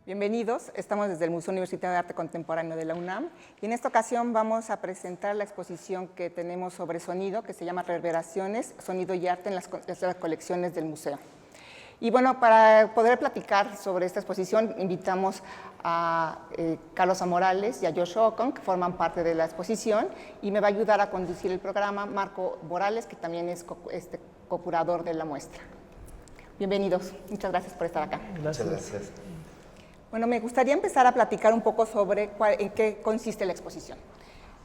Bienvenidos, estamos desde el Museo Universitario de Arte Contemporáneo de la UNAM y en esta ocasión vamos a presentar la exposición que tenemos sobre sonido, que se llama Reverberaciones, Sonido y Arte en las colecciones del museo. Y bueno, para poder platicar sobre esta exposición, invitamos a Carlos Morales y a Joshua Ocon, que forman parte de la exposición, y me va a ayudar a conducir el programa Marco Morales, que también es co-curador de la muestra. Bienvenidos, muchas gracias por estar acá. Muchas gracias. Bueno, me gustaría empezar a platicar un poco sobre en qué consiste la exposición.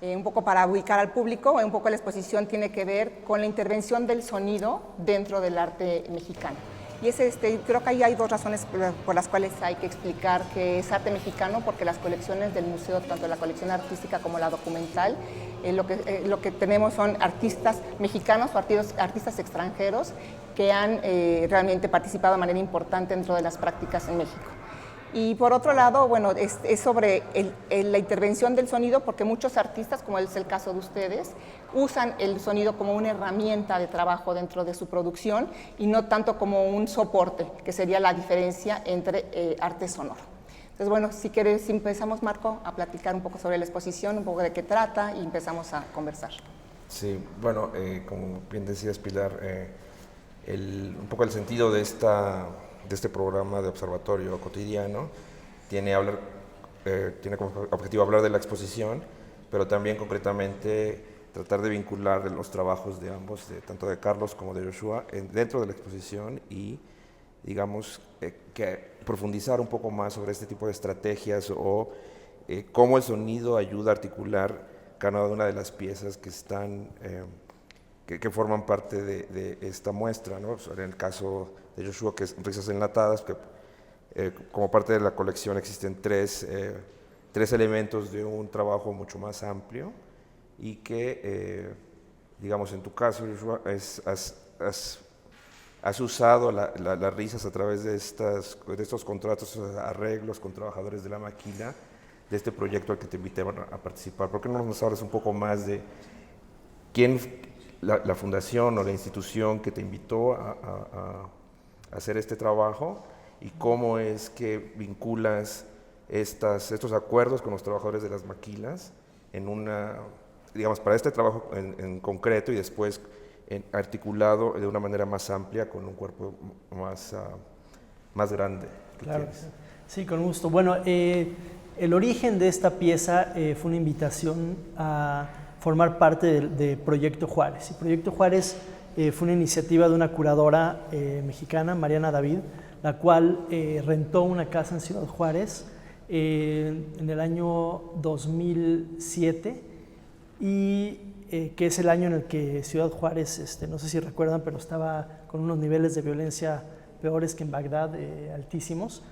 Un poco para ubicar al público, un poco la exposición tiene que ver con la intervención del sonido dentro del arte mexicano. Y creo que ahí hay dos razones por las cuales hay que explicar que es arte mexicano, porque las colecciones del museo, tanto la colección artística como la documental, lo que tenemos son artistas mexicanos o artistas extranjeros que han realmente participado de manera importante dentro de las prácticas en México. Y por otro lado, bueno, es sobre la intervención del sonido, porque muchos artistas, como es el caso de ustedes, usan el sonido como una herramienta de trabajo dentro de su producción y no tanto como un soporte, que sería la diferencia entre arte sonoro. Entonces, bueno, si quieres, empezamos, Marco, a platicar un poco sobre la exposición, un poco de qué trata y empezamos a conversar. Sí, bueno, como bien decías, Pilar, un poco el sentido de este programa de observatorio cotidiano tiene como objetivo hablar de la exposición, pero también concretamente tratar de vincular los trabajos de ambos, tanto de Carlos como de Joshua, dentro de la exposición y, digamos, que profundizar un poco más sobre este tipo de estrategias o cómo el sonido ayuda a articular cada una de las piezas que están que forman parte de esta muestra, ¿no? En el caso de Joshua, que es Risas Enlatadas, que como parte de la colección existen tres elementos de un trabajo mucho más amplio y que, digamos, en tu caso, Joshua, has usado las risas a través de estos contratos, arreglos con trabajadores de la maquila, de este proyecto al que te invité a participar. ¿Por qué no nos hablas un poco más de quién, la fundación o la institución que te invitó a hacer este trabajo y cómo es que vinculas estos acuerdos con los trabajadores de las maquilas digamos, para este trabajo en concreto y después articulado de una manera más amplia con un cuerpo más grande? Claro, sí, con gusto. Bueno, el origen de esta pieza fue una invitación a formar parte de Proyecto Juárez. Y Proyecto Juárez fue una iniciativa de una curadora mexicana, Mariana David, la cual rentó una casa en Ciudad Juárez en el año 2007 y que es el año en el que Ciudad Juárez, no sé si recuerdan, pero estaba con unos niveles de violencia peores que en Bagdad, altísimos.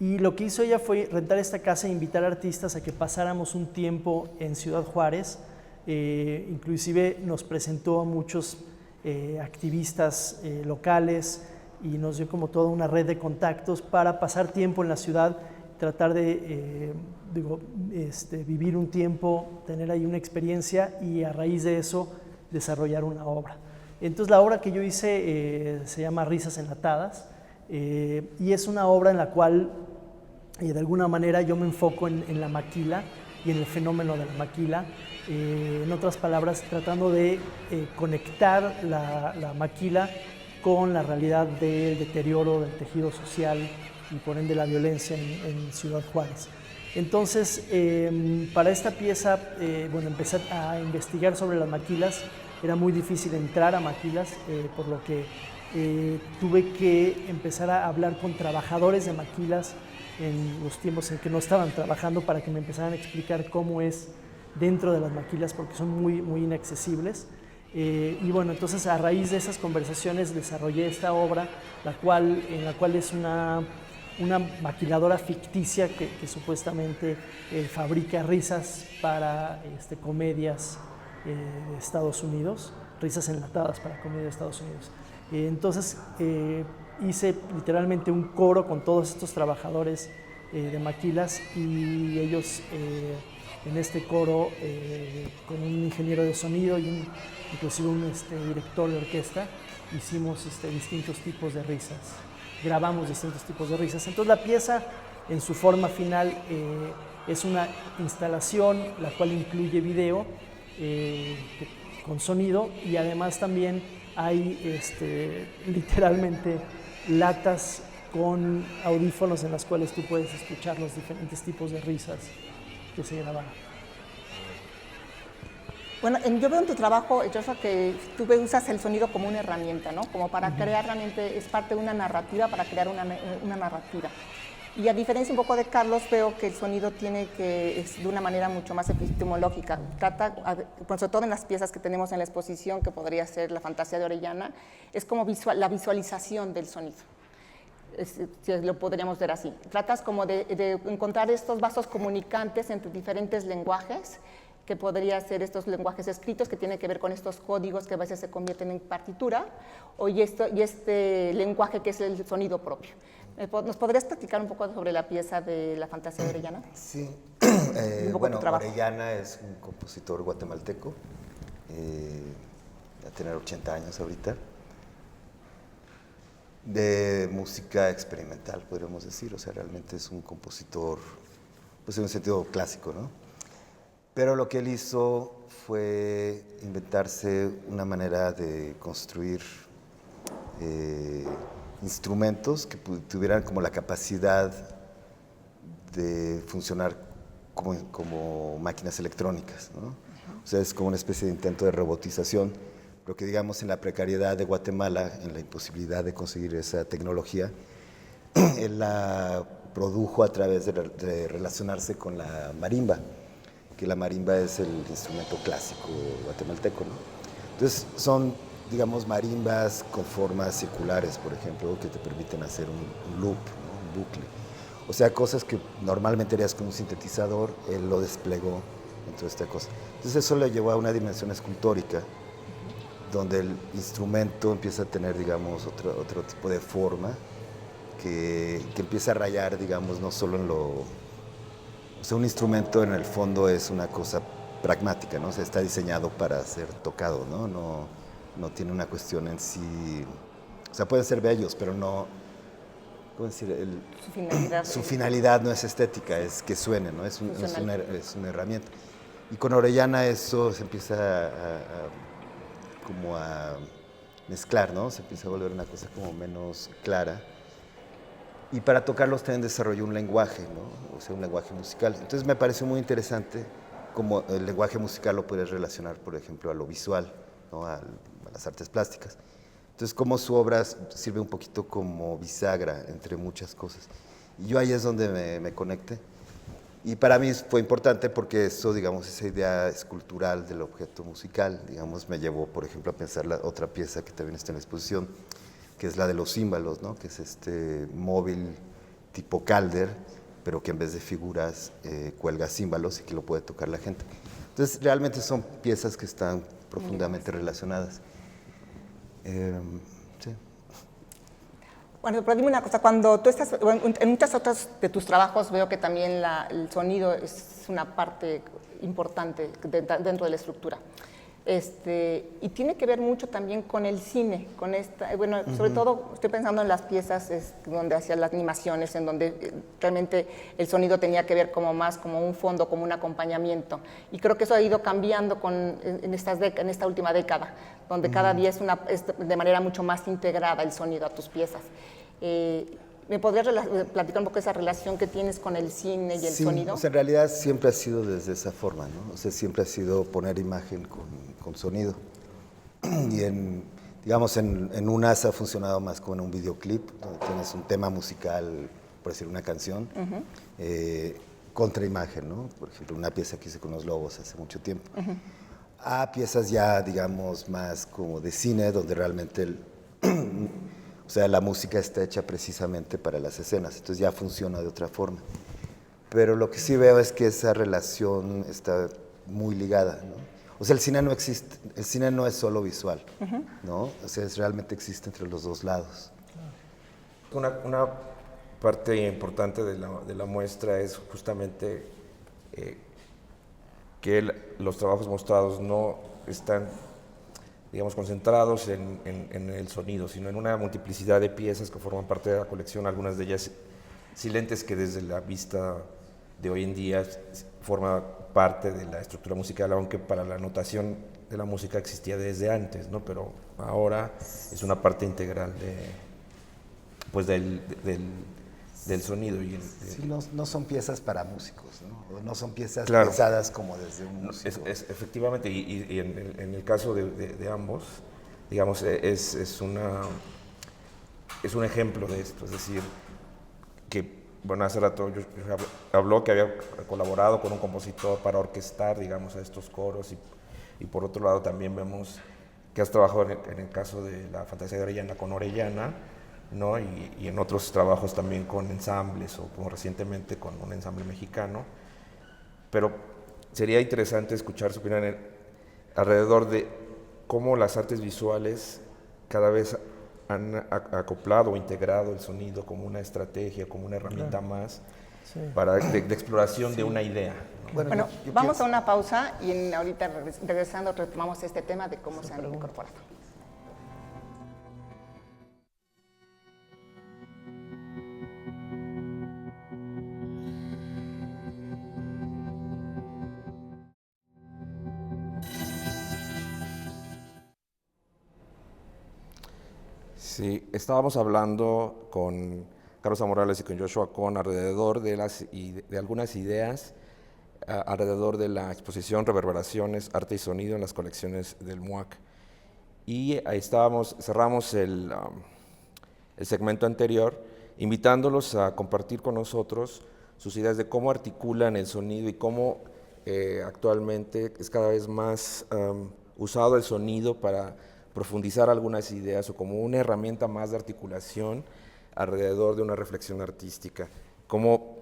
Y lo que hizo ella fue rentar esta casa e invitar artistas a que pasáramos un tiempo en Ciudad Juárez. Inclusive nos presentó a muchos activistas locales y nos dio como toda una red de contactos para pasar tiempo en la ciudad, tratar de vivir un tiempo, tener ahí una experiencia y a raíz de eso desarrollar una obra. Entonces la obra que yo hice se llama Risas Enlatadas y es una obra en la cual de alguna manera yo me enfoco en la maquila y en el fenómeno de la maquila. En otras palabras, tratando de conectar la maquila con la realidad del deterioro del tejido social y por ende la violencia en Ciudad Juárez. Entonces, para esta pieza, bueno, empecé a investigar sobre las maquilas. Era muy difícil entrar a maquilas, por lo que tuve que empezar a hablar con trabajadores de maquilas en los tiempos en que no estaban trabajando para que me empezaran a explicar cómo es dentro de las maquilas, porque son muy, muy inaccesibles. Y bueno, entonces a raíz de esas conversaciones desarrollé esta obra, en la cual es una maquiladora ficticia que supuestamente fabrica risas para comedias de Estados Unidos, risas enlatadas para comedia de Estados Unidos. Entonces hice literalmente un coro con todos estos trabajadores de maquilas y ellos en este coro con un ingeniero de sonido y inclusive un director de orquesta hicimos distintos tipos de risas, grabamos distintos tipos de risas. Entonces la pieza En su forma final es una instalación la cual incluye video con sonido, y además también hay literalmente latas con audífonos en las cuales tú puedes escuchar los diferentes tipos de risas que se grabaron. Bueno, yo veo en tu trabajo, Joshua, que tú usas el sonido como una herramienta, ¿no? Como para crear realmente, es parte de una narrativa, para crear una narrativa. Y a diferencia un poco de Carlos, veo que el sonido es de una manera mucho más epistemológica. Trata, sobre todo en las piezas que tenemos en la exposición, que podría ser La Fantasía de Orellana, es como la visualización del sonido. Si lo podríamos ver así. Tratas como de encontrar estos vasos comunicantes entre diferentes lenguajes, que podría ser estos lenguajes escritos que tienen que ver con estos códigos que a veces se convierten en partitura, y este lenguaje que es el sonido propio. ¿Nos podrías platicar un poco sobre la pieza de La Fantasía de Orellana? Sí, bueno, Orellana es un compositor guatemalteco, va a tener 80 años ahorita, de música experimental, podríamos decir, o sea, realmente es un compositor, pues en un sentido clásico, ¿no? Pero lo que él hizo fue inventarse una manera de construir instrumentos que tuvieran como la capacidad de funcionar como máquinas electrónicas, ¿no? O sea, es como una especie de intento de robotización, lo que digamos en la precariedad de Guatemala, en la imposibilidad de conseguir esa tecnología, él la produjo a través de relacionarse con la marimba, que la marimba es el instrumento clásico guatemalteco, ¿no? Entonces son, digamos, marimbas con formas circulares, por ejemplo, que te permiten hacer un loop, ¿no? Un bucle. O sea, cosas que normalmente harías con un sintetizador, él lo desplegó en toda esta cosa. Entonces eso le llevó a una dimensión escultórica, donde el instrumento empieza a tener, digamos, otro tipo de forma, que empieza a rayar, digamos, no solo en lo... O sea, un instrumento en el fondo es una cosa pragmática, ¿no? O sea, está diseñado para ser tocado, ¿no? No tiene una cuestión en sí... O sea, pueden ser bellos, pero no... ¿Cómo decir? Su finalidad no es estética, es que suene, ¿no? Es una herramienta. Y con Orellana eso se empieza como a mezclar, ¿no? Se empieza a volver una cosa como menos clara. Y para tocarlos también desarrolló un lenguaje, ¿no? O sea, un lenguaje musical. Entonces me pareció muy interesante cómo el lenguaje musical lo puedes relacionar, por ejemplo, a lo visual, ¿no? A las artes plásticas. Entonces, cómo su obra sirve un poquito como bisagra entre muchas cosas. Y yo ahí es donde me conecté. Y para mí fue importante porque eso, digamos, esa idea escultural del objeto musical, digamos, me llevó, por ejemplo, a pensar la otra pieza que también está en la exposición, que es la de los címbalos, ¿no? Que es este móvil tipo Calder, pero que en vez de figuras cuelga címbalos y que lo puede tocar la gente. Entonces, realmente son piezas que están profundamente relacionadas. Sí. Bueno, pero dime una cosa, cuando tú estás, en muchos otros de tus trabajos veo que también el sonido es una parte importante dentro de la estructura. Y tiene que ver mucho también con el cine, con bueno, sobre todo estoy pensando en las piezas donde hacían las animaciones, en donde realmente el sonido tenía que ver como más como un fondo, como un acompañamiento. Y creo que eso ha ido cambiando en esta última década, donde cada día es de manera mucho más integrada el sonido a tus piezas. ¿Me podrías platicar un poco de esa relación que tienes con el cine y el sonido? O sea, en realidad siempre ha sido desde esa forma, ¿no? O sea, siempre ha sido poner imagen con sonido. Y digamos, en unas ha funcionado más como en un videoclip, donde tienes un tema musical, por decir una canción, contra imagen, ¿no? Por ejemplo, una pieza que hice con los Lobos hace mucho tiempo. A piezas ya, digamos, más como de cine, donde realmente o sea, la música está hecha precisamente para las escenas, entonces ya funciona de otra forma. Pero lo que sí veo es que esa relación está muy ligada, ¿no? O sea, el cine no existe, el cine no es solo visual, ¿no? O sea, realmente existe entre los dos lados. Una parte importante de la muestra es justamente que los trabajos mostrados no están, digamos, concentrados en el sonido, sino en una multiplicidad de piezas que forman parte de la colección, algunas de ellas sí, lentes que desde la vista de hoy en día forma parte de la estructura musical, aunque para la notación de la música existía desde antes, ¿no? Pero ahora es una parte integral pues del sonido. Sí, no son piezas para músicos, ¿no? O no son piezas claro, pensadas como desde un músico. Efectivamente, y en el caso de ambos, digamos, es un ejemplo de esto, es decir, que, bueno, hace rato yo habló que había colaborado con un compositor para orquestar, digamos, a estos coros, y por otro lado también vemos que has trabajado en el caso de la Fantasía de Orellana con Orellana, ¿no? Y en otros trabajos también con ensambles, o como recientemente con un ensamble mexicano. Pero sería interesante escuchar su opinión alrededor de cómo las artes visuales cada vez han acoplado o integrado el sonido como una estrategia, como una herramienta más de exploración de una idea, ¿no? Bueno, vamos a una pausa y ahorita regresando retomamos este tema de cómo se han incorporado. Sí, estábamos hablando con Carlos A. Morales y con Joshua Cohn alrededor de algunas ideas alrededor de la exposición Reverberaciones, Arte y Sonido en las colecciones del MUAC. Y ahí cerramos el segmento anterior, invitándolos a compartir con nosotros sus ideas de cómo articulan el sonido y cómo actualmente es cada vez más usado el sonido para profundizar algunas ideas o como una herramienta más de articulación alrededor de una reflexión artística. Como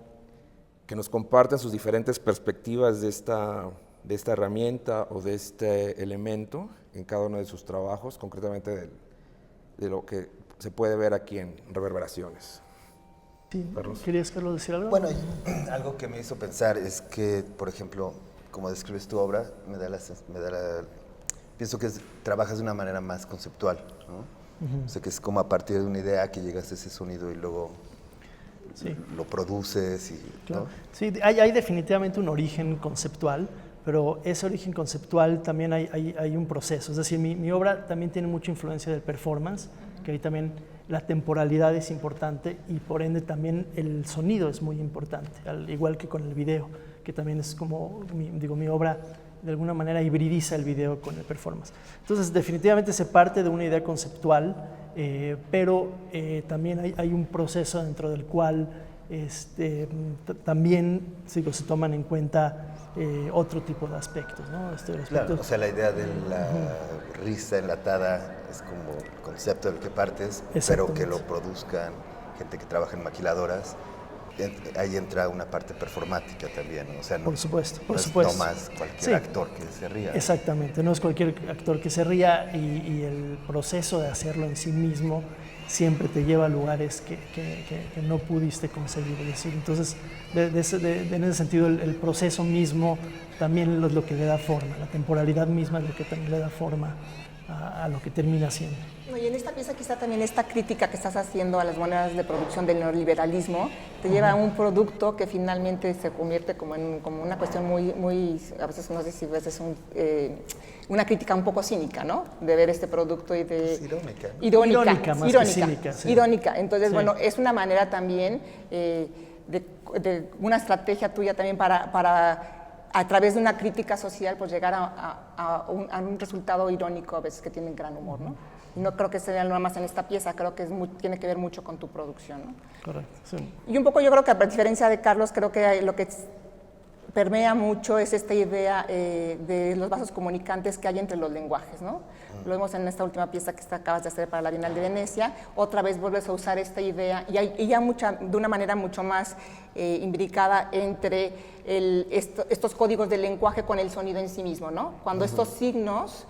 que nos compartan sus diferentes perspectivas de esta herramienta o de este elemento en cada uno de sus trabajos, concretamente de lo que se puede ver aquí en Reverberaciones. Sí, ¿querías, Carlos, decir algo? Bueno, algo que me hizo pensar es que, por ejemplo, como describes tu obra, pienso que trabajas de una manera más conceptual, ¿no? O sea, que es como a partir de una idea que llegas a ese sonido y luego lo produces. Claro. ¿no? Sí, hay definitivamente un origen conceptual, pero ese origen conceptual también hay un proceso. Es decir, mi obra también tiene mucha influencia del performance, que ahí también la temporalidad es importante y por ende también el sonido es muy importante, al igual que con el video, que también es como, mi obra de alguna manera hibridiza el video con el performance. Entonces, definitivamente se parte de una idea conceptual, pero también hay un proceso dentro del cual también se toman en cuenta otro tipo de aspectos, ¿no? Claro, o sea, la idea de la risa enlatada es como el concepto del que partes, pero que lo produzcan gente que trabaja en maquiladoras. Ahí entra una parte performática también, ¿no? O sea, por supuesto. No más cualquier actor que se ría. Exactamente, no es cualquier actor que se ría y el proceso de hacerlo en sí mismo siempre te lleva a lugares que no pudiste conseguir. Es decir, entonces, en ese sentido, el proceso mismo también es lo que le da forma, la temporalidad misma es lo que también le da forma a lo que termina siendo. Y en esta pieza quizá también esta crítica que estás haciendo a las maneras de producción del neoliberalismo te lleva a un producto que finalmente se convierte como una cuestión muy, a veces no sé si es una crítica un poco cínica, ¿no? De ver este producto y de... Es irónica, ¿no? Irónica más que cínica. Sí. Irónica. Entonces, bueno, es una manera también de una estrategia tuya también para a través de una crítica social, pues llegar a un resultado irónico a veces que tiene gran humor, ¿no? No creo que sea nada más en esta pieza, creo que tiene que ver mucho con tu producción, ¿no? Correcto, sí. Y un poco yo creo que a diferencia de Carlos, creo que lo que permea mucho es esta idea de los vasos comunicantes que hay entre los lenguajes, ¿no? Lo vemos en esta última pieza que acabas de hacer para la Bienal de Venecia, otra vez vuelves a usar esta idea y ya de una manera mucho más imbricada entre estos códigos del lenguaje con el sonido en sí mismo, ¿no? Cuando estos signos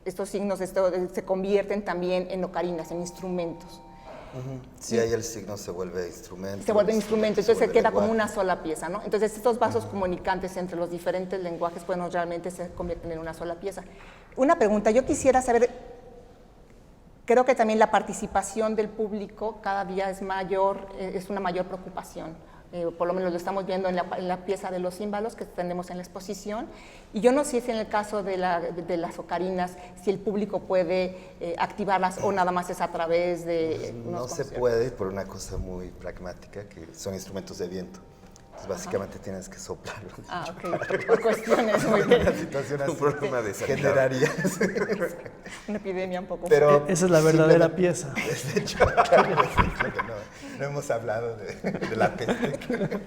se convierten también en ocarinas, en instrumentos. Si hay el signo se vuelve instrumento. Se vuelve instrumento, entonces se queda lenguaje. como una sola pieza, ¿no? Entonces estos vasos comunicantes entre los diferentes lenguajes, pues realmente se convierten en una sola pieza. Una pregunta, yo quisiera saber, Creo que también la participación del público cada día es mayor, es una mayor preocupación. Por lo menos lo estamos viendo en la pieza de los címbalos que tenemos en la exposición. Y yo no sé si en el caso de las ocarinas, si el público puede activarlas o nada más es a través de No se puede por una cosa muy pragmática, que son instrumentos de viento. Entonces, básicamente tienes que soplarlos. Ah, ok. Por cuestiones muy bien. Una situación así Un problema de sanidad. generaría Una epidemia un poco. Pero Esa es la verdadera simplemente- pieza. De hecho, claro, que no hemos hablado de la peste.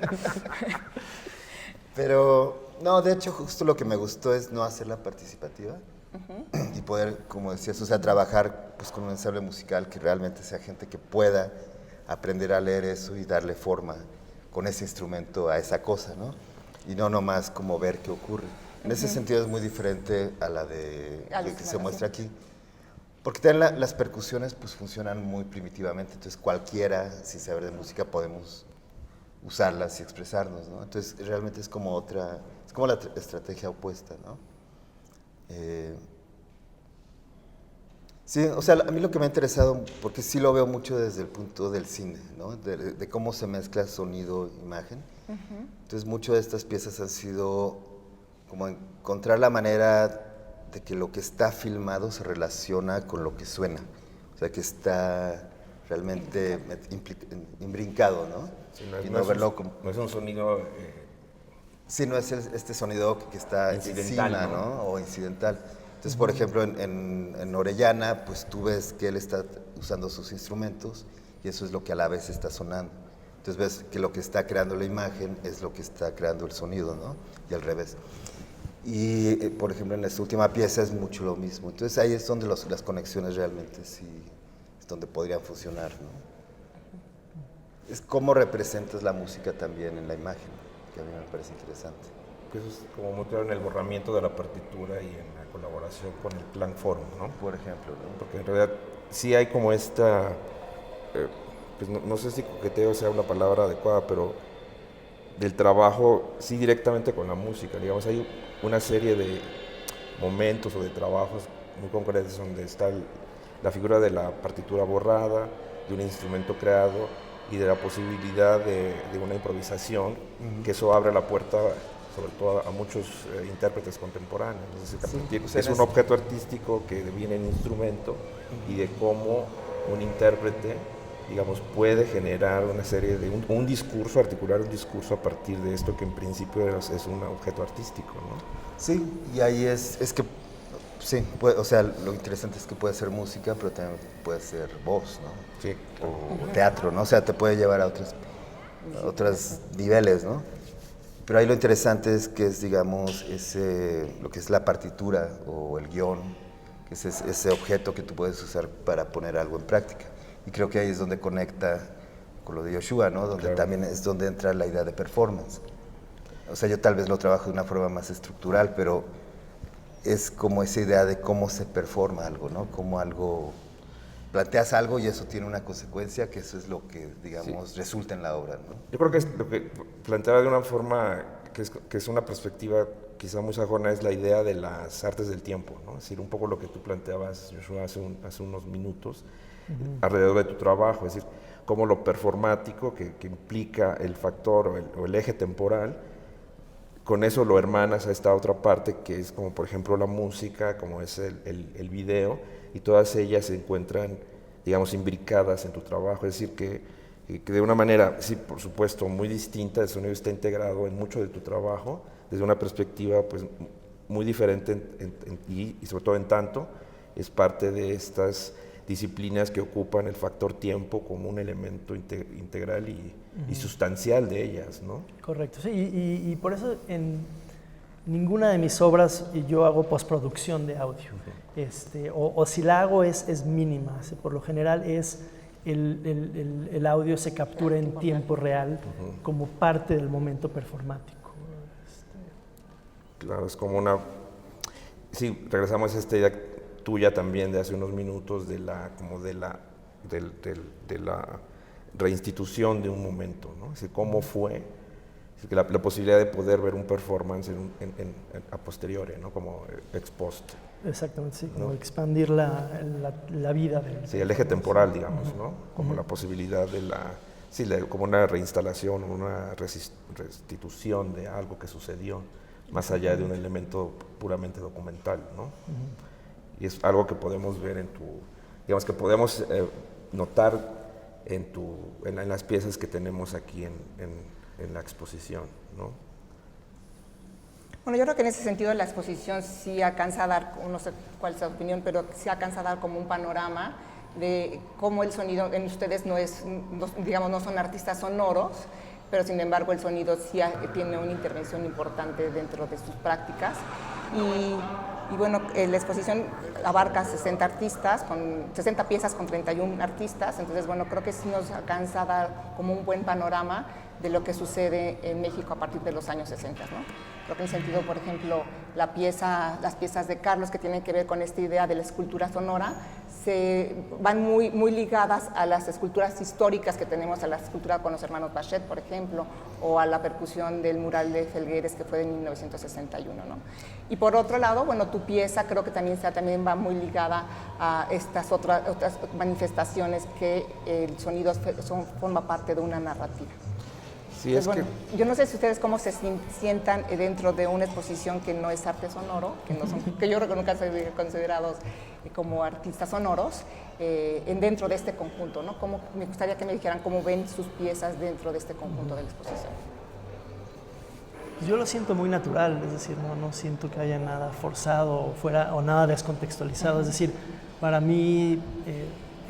Pero, no, de hecho, justo lo que me gustó es no hacerla participativa y poder, como decías, o sea, trabajar pues, con un ensamble musical que realmente sea gente que pueda aprender a leer eso y darle forma con ese instrumento a esa cosa, ¿no? Y no nomás como ver qué ocurre. En ese sentido es muy diferente a la de que se muestra aquí. Porque también las percusiones pues funcionan muy primitivamente, entonces cualquiera, sin saber de música, podemos usarlas y expresarnos, ¿no? Entonces realmente es como la estrategia opuesta, ¿no? Sí, o sea, a mí lo que me ha interesado, porque sí lo veo mucho desde el punto del cine, ¿no? De cómo se mezcla sonido e imagen. Entonces, muchas de estas piezas han sido como encontrar la manera de que lo que está filmado se relaciona con lo que suena. O sea, que está realmente imbrincado, ¿no? Sí, y no verlo como... no es un sonido... Sí, no es este sonido que está Incidental, encima, ¿no? ¿no? O incidental. Entonces, por ejemplo, en Orellana, pues tú ves que él está usando sus instrumentos y eso es lo que a la vez está sonando. Entonces ves que lo que está creando la imagen es lo que está creando el sonido, ¿no? Y al revés. Y, por ejemplo, en esta última pieza es mucho lo mismo. Entonces ahí es donde las conexiones realmente sí, es donde podrían funcionar, ¿no? Es cómo representas la música también en la imagen, que a mí me parece interesante. Eso es como muy claro en el borramiento de la partitura y en la colaboración con el plan forum, ¿no? Por ejemplo, ¿no? Porque en realidad sí hay como esta, pues no sé si coqueteo sea una palabra adecuada, pero del trabajo, sí directamente con la música, digamos, hay una serie de momentos o de trabajos muy concretos donde está la figura de la partitura borrada, de un instrumento creado y de la posibilidad de una improvisación, que eso abre la puerta sobre todo a muchos intérpretes contemporáneos. Es un objeto artístico que viene en instrumento y de cómo un intérprete, digamos, puede generar una serie de un discurso, articular un discurso a partir de esto que en principio es un objeto artístico, ¿no? Sí, y ahí es que, sí, o sea, lo interesante es que puede ser música, pero también puede ser voz, ¿no? Sí. O teatro, ¿no? O sea, te puede llevar a otros niveles, ¿no? Pero ahí lo interesante es que es, digamos, lo que es la partitura o el guión, que es ese objeto que tú puedes usar para poner algo en práctica. Y creo que ahí es donde conecta con lo de Yoshua, ¿no? Donde también es donde entra la idea de performance. O sea, yo tal vez lo trabajo de una forma más estructural, pero es como esa idea de cómo se performa algo, ¿no? Cómo algo... Planteas algo y eso tiene una consecuencia, que eso es lo que, digamos, resulta en la obra, ¿no? Yo creo que es lo que planteaba de una forma que es una perspectiva quizá muy sajona, es la idea de las artes del tiempo, ¿no? Es decir, un poco lo que tú planteabas, Joshua, hace unos minutos, alrededor de tu trabajo, es decir, cómo lo performático que implica el factor o el eje temporal, con eso lo hermanas a esta otra parte que es como por ejemplo la música, como es el video, y todas ellas se encuentran, digamos, imbricadas en tu trabajo, es decir, que de una manera, sí, por supuesto, muy distinta, el sonido está integrado en mucho de tu trabajo, desde una perspectiva pues, muy diferente y sobre todo en tanto, es parte de estas disciplinas que ocupan el factor tiempo como un elemento integral y sustancial de ellas, ¿no? Correcto, sí, y por eso en ninguna de mis obras yo hago postproducción de audio, o si la hago es mínima, por lo general es el audio se captura en tiempo real como parte del momento performático. Claro, es como una... Sí, regresamos a esta idea tuya también de hace unos minutos de la reinstitución de un momento, ¿no? Es decir, cómo fue, La posibilidad de poder ver un performance a posteriori, ¿no? Como ex post. Exactamente, sí, como ¿no? expandir la vida del... Sí, el eje temporal, digamos, ¿no? Como la posibilidad de como una reinstalación, una restitución de algo que sucedió, más allá de un elemento puramente documental, ¿no? Y es algo que podemos ver digamos que podemos notar en las piezas que tenemos aquí en la exposición, ¿no? Bueno, yo creo que en ese sentido la exposición sí alcanza a dar, no sé cuál es su opinión, pero sí alcanza a dar como un panorama de cómo el sonido en ustedes digamos, no son artistas sonoros, pero sin embargo el sonido sí tiene una intervención importante dentro de sus prácticas. Y bueno, la exposición abarca 60 artistas, 60 piezas con 31 artistas, entonces bueno, creo que sí nos alcanza a dar como un buen panorama de lo que sucede en México a partir de los años 60, ¿no? Creo que en sentido, por ejemplo, las piezas de Carlos que tienen que ver con esta idea de la escultura sonora, van muy ligadas a las esculturas históricas que tenemos, a la escultura con los hermanos Bachet, por ejemplo, o a la percusión del mural de Felgueres que fue de 1961, ¿no? Y por otro lado, bueno, tu pieza creo que también va muy ligada a estas otras manifestaciones que el sonido forma parte de una narrativa. Sí, es bueno, yo no sé si ustedes cómo se sientan dentro de una exposición que no es arte sonoro, que yo creo que nunca son considerados como artistas sonoros, dentro de este conjunto, ¿no? Me gustaría que me dijeran cómo ven sus piezas dentro de este conjunto de la exposición. Yo lo siento muy natural, es decir, no siento que haya nada forzado o nada descontextualizado, es decir, para mí,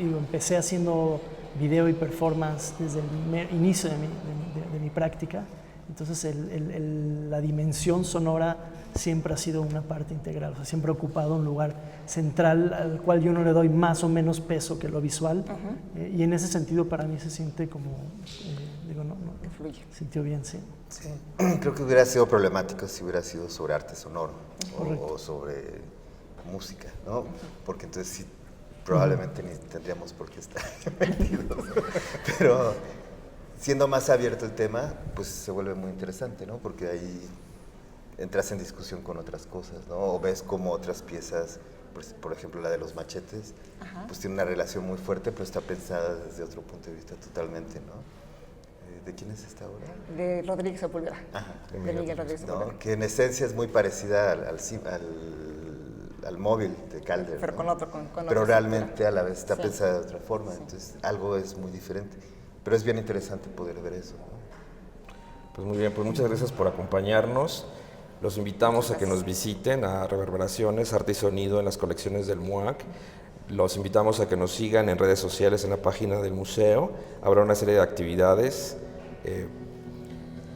empecé haciendo video y performance desde el inicio de mi práctica, entonces la dimensión sonora siempre ha sido una parte integral, o sea, siempre ha ocupado un lugar central al cual yo no le doy más o menos peso que lo visual, y en ese sentido para mí se siente como, fluye. Sintió bien, sí. Sí. Creo que hubiera sido problemático si hubiera sido sobre arte sonoro o sobre música, ¿no? Porque entonces sí, probablemente ni tendríamos por qué estar metidos. Pero siendo más abierto el tema, pues se vuelve muy interesante, ¿no? Porque ahí entras en discusión con otras cosas, ¿no? O ves como otras piezas, pues, por ejemplo la de los machetes, pues tiene una relación muy fuerte, pero está pensada desde otro punto de vista totalmente, ¿no? ¿De quién es esta obra? De Rodríguez Sepúlveda. De Miguel Rodríguez Sepúlveda. ¿No? Que en esencia es muy parecida al móvil de Calder, pero ¿no? con pero otra realmente estructura. a la vez está Sí. pensada de otra forma, entonces algo es muy diferente. Pero es bien interesante poder ver eso, ¿no? Pues muy bien, pues muchas gracias por acompañarnos. Los invitamos a que nos visiten a Reverberaciones, Arte y Sonido en las colecciones del MUAC. Los invitamos a que nos sigan en redes sociales, en la página del museo. Habrá una serie de actividades.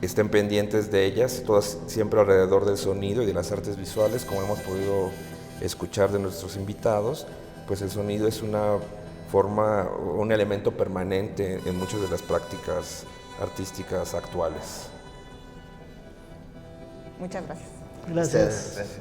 Estén pendientes de ellas, todas siempre alrededor del sonido y de las artes visuales, como hemos podido escuchar de nuestros invitados, pues el sonido es una forma, un elemento permanente en muchas de las prácticas artísticas actuales. Muchas gracias. Gracias. Gracias.